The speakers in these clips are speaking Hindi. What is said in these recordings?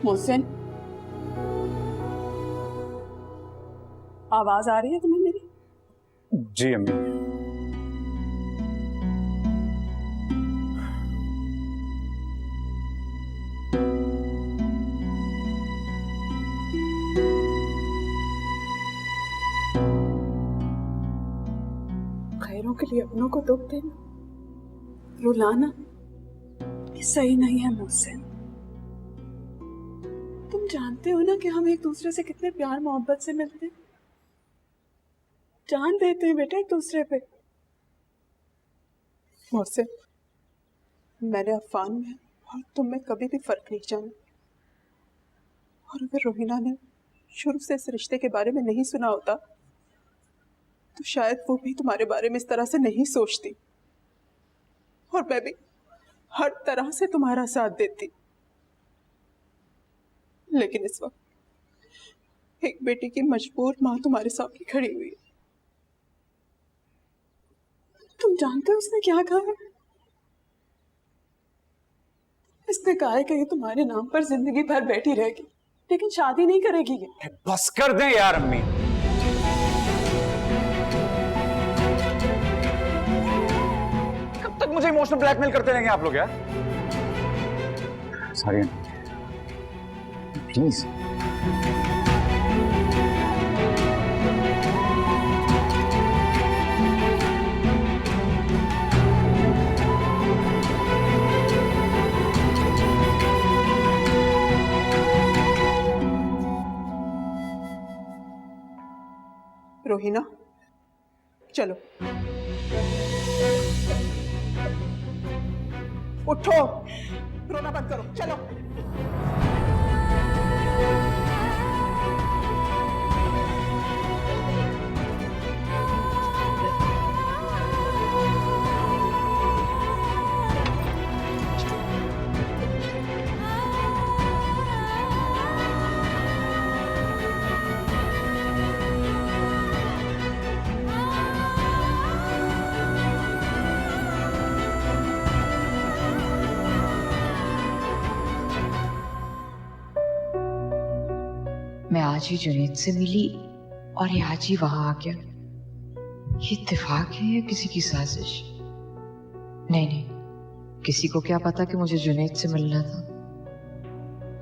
मोहसिन, आवाज आ रही है तुम्हें मेरी? जी अम्मी। खैरों के लिए अपनों को दुख देना, रुलाना, ये सही नहीं है मोहसिन। तुम जानते हो ना कि हम एक दूसरे से कितने प्यार मोहब्बत से मिलते हैं, जान देते हैं बेटा एक दूसरे पे। मोहसिन, मैंने अफान में और तुम में कभी भी फर्क नहीं जाना, और अगर रोहिना ने शुरू से इस रिश्ते के बारे में नहीं सुना होता तो शायद वो भी तुम्हारे बारे में इस तरह से नहीं सोचती, और मैं भी हर तरह से तुम्हारा साथ देती। लेकिन इस वक्त एक बेटी की मजबूर माँ तुम्हारे सामने खड़ी हुई है। तुम जानते हो उसने क्या कहा? इसने कहा है कि ये तुम्हारे नाम पर जिंदगी भर बैठी रहेगी, लेकिन शादी नहीं करेगी। ये बस कर दें यार अम्मी। कब तक मुझे इमोशनल ब्लैकमेल करते रहेंगे आप लोग यार? Sorry please. रोहिना, चलो उठो, रोना बंद करो, चलो। मैं आज ही जुनैद से मिली और ये आज ही वहां आ गया। ये इत्तेफाक है या किसी की साजिश? नहीं नहीं, किसी को क्या पता कि मुझे जुनैद से मिलना था।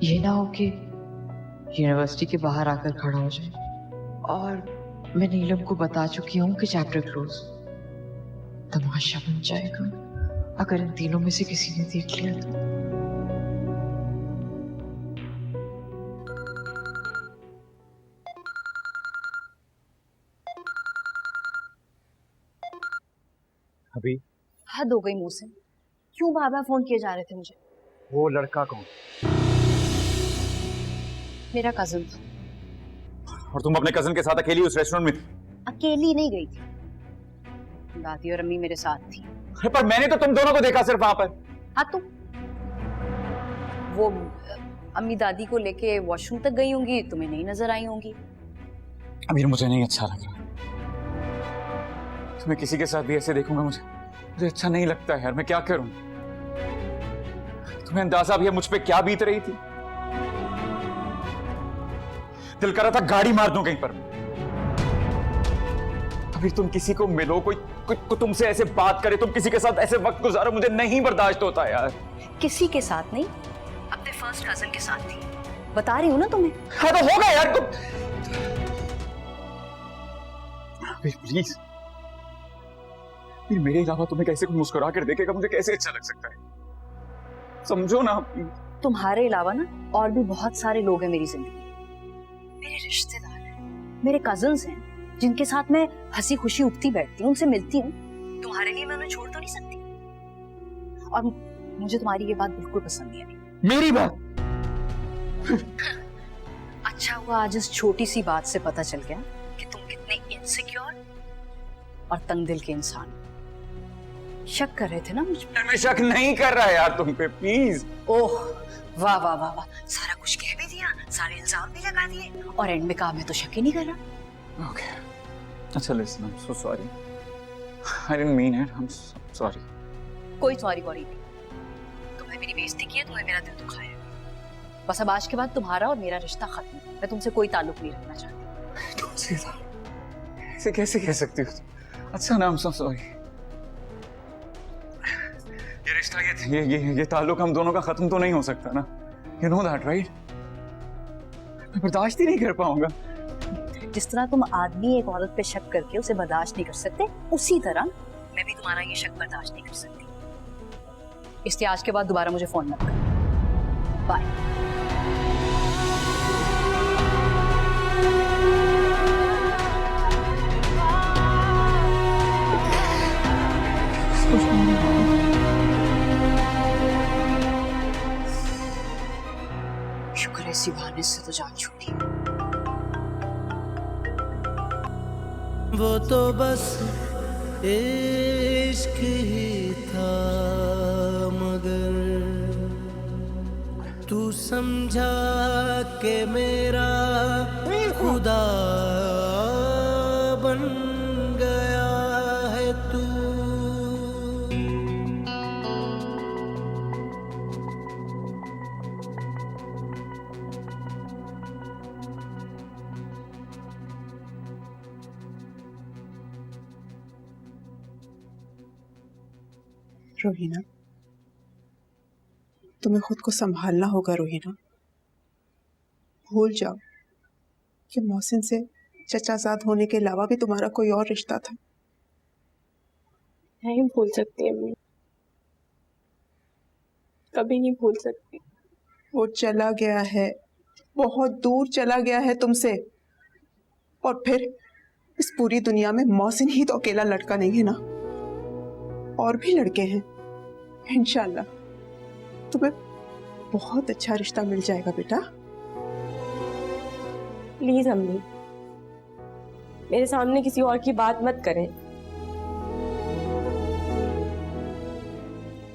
ये ना हो कि यूनिवर्सिटी के बाहर आकर खड़ा हो जाए और मैं नीलम को बता चुकी हूँ कि चैप्टर क्लोज। तमाशा बन जाएगा अगर इन तीनों में से किसी ने देख लिया तो। अभी हद हो गई मुंह से। क्यों बार बार फोन किए जा रहे थे मुझे? वो लड़का कौन? मेरा कजन था। और तुम अपने कजन के साथ अकेली उस रेस्टोरेंट में थी? अकेली नहीं गई थी, दादी और अम्मी मेरे साथ थी। अरे पर मैंने तो तुम दोनों को देखा सिर्फ वहां पर। हाँ तो वो अम्मी दादी को लेके वॉशरूम तक गई होंगी, तुम्हें नहीं नजर आई होंगी। अमीर, मुझे नहीं अच्छा लग रहा। तुम्हें किसी के साथ भी ऐसे देखूंगा मुझे अच्छा नहीं लगता है यार। मैं क्या करूं? तुम्हें अंदाजा भी है मुझ पे क्या बीत रही थी? दिल कर रहा था गाड़ी मार दूं कहीं पर। अभी तुम किसी को मिलो, कोई तुमसे ऐसे बात करे, तुम किसी के साथ ऐसे वक्त गुजारो, मुझे नहीं बर्दाश्त होता यार। किसी के साथ नहीं, अपने फर्स्ट कजन के साथ थी। बता रही हूँ ना तुम्हें। हाँ तो होगा यार तुम। प्लीज, मेरे अलावा तुम्हें कैसे कोई मुस्कुरा कर देखेगा, मुझे कैसे अच्छा लग सकता है? समझो ना। तुम्हारे अलावा ना और भी बहुत सारे लोग हैं मेरी जिंदगी, मेरे रिश्तेदार हैं, मेरे कजन्स हैं, जिनके साथ मैं हंसी खुशी उठती बैठती हूँ, उनसे मिलती हूँ। तुम्हारे लिए मैं उन्हें छोड़ तो नहीं सकती। और मुझे तुम्हारी ये बात बिल्कुल पसंद नहीं है। मेरी बात? अच्छा हुआ आज इस छोटी सी बात से पता चल गया कि तुम कितने इनसिक्योर और तंग दिल के इंसान हो। शक कर रहे थे ना मुझ पर? मैं शक नहीं कर रहा यार तुम पे, प्लीज। ओह वाह वाह वाह वाह, सारा कुछ कह भी दिया, सारे इल्जाम भी लगा दिए, और एंड में कहा मैं तो शक ही नहीं कर रहा। ओके, अच्छा listen, I am so sorry. I didn't mean it, I am sorry. कोई सॉरी वॉरी नहीं। तुमने मेरी बेइज्जती की है, तुमने मेरा दिल दुखाया। बस अब आज के बाद तुम्हारा और मेरा रिश्ता खत्म। मैं तुमसे कोई ताल्लुक नहीं रखना चाहती। तुमसे ऐसे कैसे कह सकती हो? अच्छा ना, I'm so sorry। ये रिश्ता, ये ताल्लुक हम दोनों का खत्म तो नहीं हो सकता ना। You know that, right? मैं बर्दाश्त ही नहीं कर पाऊंगा। जिस तरह तुम आदमी एक औरत पे शक करके उसे बर्दाश्त नहीं कर सकते, उसी तरह मैं भी तुम्हारा ये शक बर्दाश्त नहीं कर सकती। इसलिए आज के बाद दोबारा मुझे फोन मत कर। बाय। शुक्र है इसी बहाने से तो जान छूटी। वो तो बस इश्क ही था, मगर तू समझा के मेरा खुदा बन गया है तू। रोहिना, तुम्हें खुद को संभालना होगा रोहिना। भूल जाओ कि मोहसिन से चचाजाद होने के अलावा भी तुम्हारा कोई और रिश्ता था। नहीं भूल सकती अम्मी, कभी नहीं भूल सकती। वो चला गया है, बहुत दूर चला गया है तुमसे। और फिर इस पूरी दुनिया में मोहसिन ही तो अकेला लड़का नहीं है ना, और भी लड़के हैं। इंशाल्लाह तुम्हें बहुत अच्छा रिश्ता मिल जाएगा बेटा। प्लीज अम्मी, मेरे सामने किसी और की बात मत करें।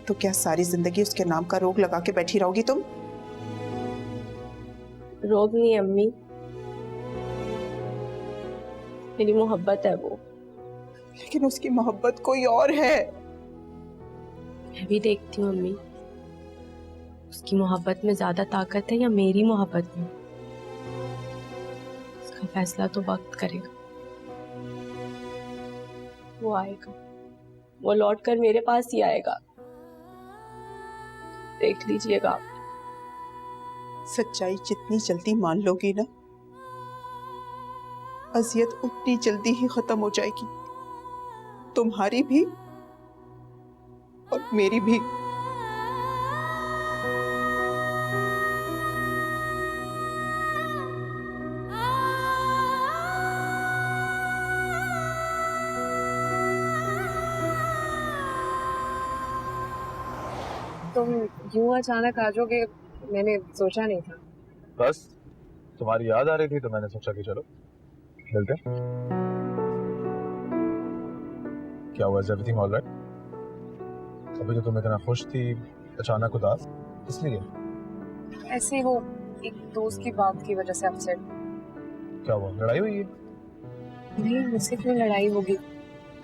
तो क्या सारी जिंदगी उसके नाम का रोग लगा के बैठी रहोगी तुम? रोग नहीं अम्मी, मेरी मोहब्बत है वो। लेकिन उसकी मोहब्बत कोई और है। मैं भी देखती हूँ अम्मी, उसकी मोहब्बत में ज्यादा ताकत है या मेरी मोहब्बत में। उसका फैसला तो वक्त करेगा। वो आएगा, वो लौट कर मेरे पास ही आएगा, देख लीजिएगा आप। सच्चाई जितनी जल्दी मान लोगी ना, अजियत उतनी जल्दी ही खत्म हो जाएगी, तुम्हारी भी और मेरी भी। तुम यूं अचानक आ जाओगे, मैंने सोचा नहीं था। बस तुम्हारी याद आ रही थी तो मैंने सोचा कि चलो मिलते हैं। क्या हुआ, इज एवरीथिंग ऑलराइट? अभी तो तुम इतना खुश थी, अचानक उदास इसलिए? ऐसे ही वो एक दोस्त की बात की वजह से अपसेट। क्या हुआ, लड़ाई हुई है? नहीं, मुझसे क्यों लड़ाई होगी,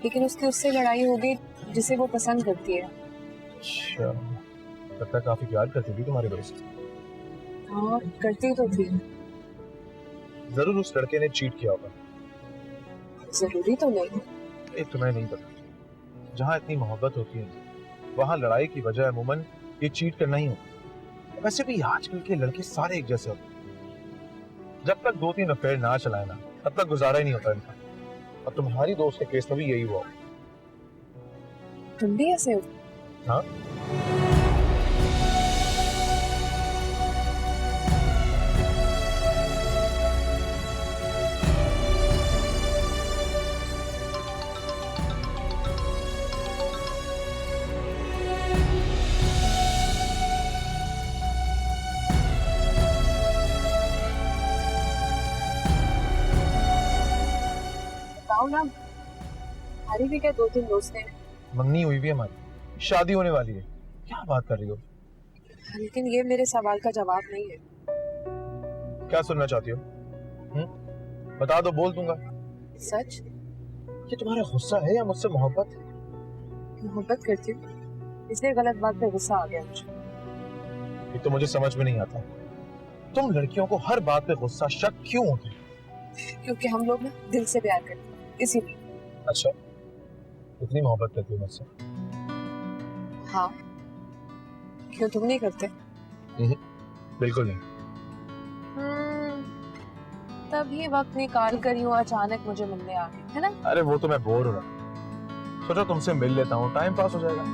लेकिन उसकी उससे लड़ाई होगी जिसे वो पसंद करती है। अच्छा, लगता है काफी प्यार करती थी तुम्हारे दोस्त। हाँ, करती तो थी। जरूर उस लड़के ने चीट किया होगा। जरूरी तो नहीं। ये तुम्हें नहीं पता, जहाँ इतनी मोहब्बत होती है वहाँ लड़ाई की वजह अमूमन ये चीट करना ही होता। वैसे भी आजकल के लड़के सारे एक जैसे होते हैं। जब तक 2-3 अफेयर ना चलाए ना, तब तक गुजारा ही नहीं होता इनका। और तुम्हारी दोस्त के केस में भी यही हुआ। तुम भी ऐसे हो? हाँ, बताओ ना, हमारी भी क्या 2-3 दोस्त हैं। मंगनी हुई भी है हमारी, शादी होने वाली है। क्या बात कर रही हो? लेकिन ये मेरे सवाल का जवाब नहीं है। क्या सुनना चाहती हो? बता दो, बोल दूंगा। सच? ये तुम्हारा गुस्सा है या मुझसे मोहब्बत? मोहब्बत करती हूँ, इसलिए गलत बात पे गुस्सा आ गया मुझे। ये तो मुझे समझ में नहीं आता। तुम लड़कियों को हर बात पे गुस्सा शक क्यों होता है? क्योंकि हम लोग ना दिल से प्यार करते हैं, इसीलिए। अच्छा, इतनी मोहब्बत करती हो मुझसे? हाँ, क्यों तुम नहीं करते? बिल्कुल नहीं। तभी वक्त निकाल कर यूं अचानक मुझे मिलने आ गए, है ना? अरे वो तो मैं बोर हो रहा, सोचा तुमसे मिल लेता हूँ, टाइम पास हो जाएगा।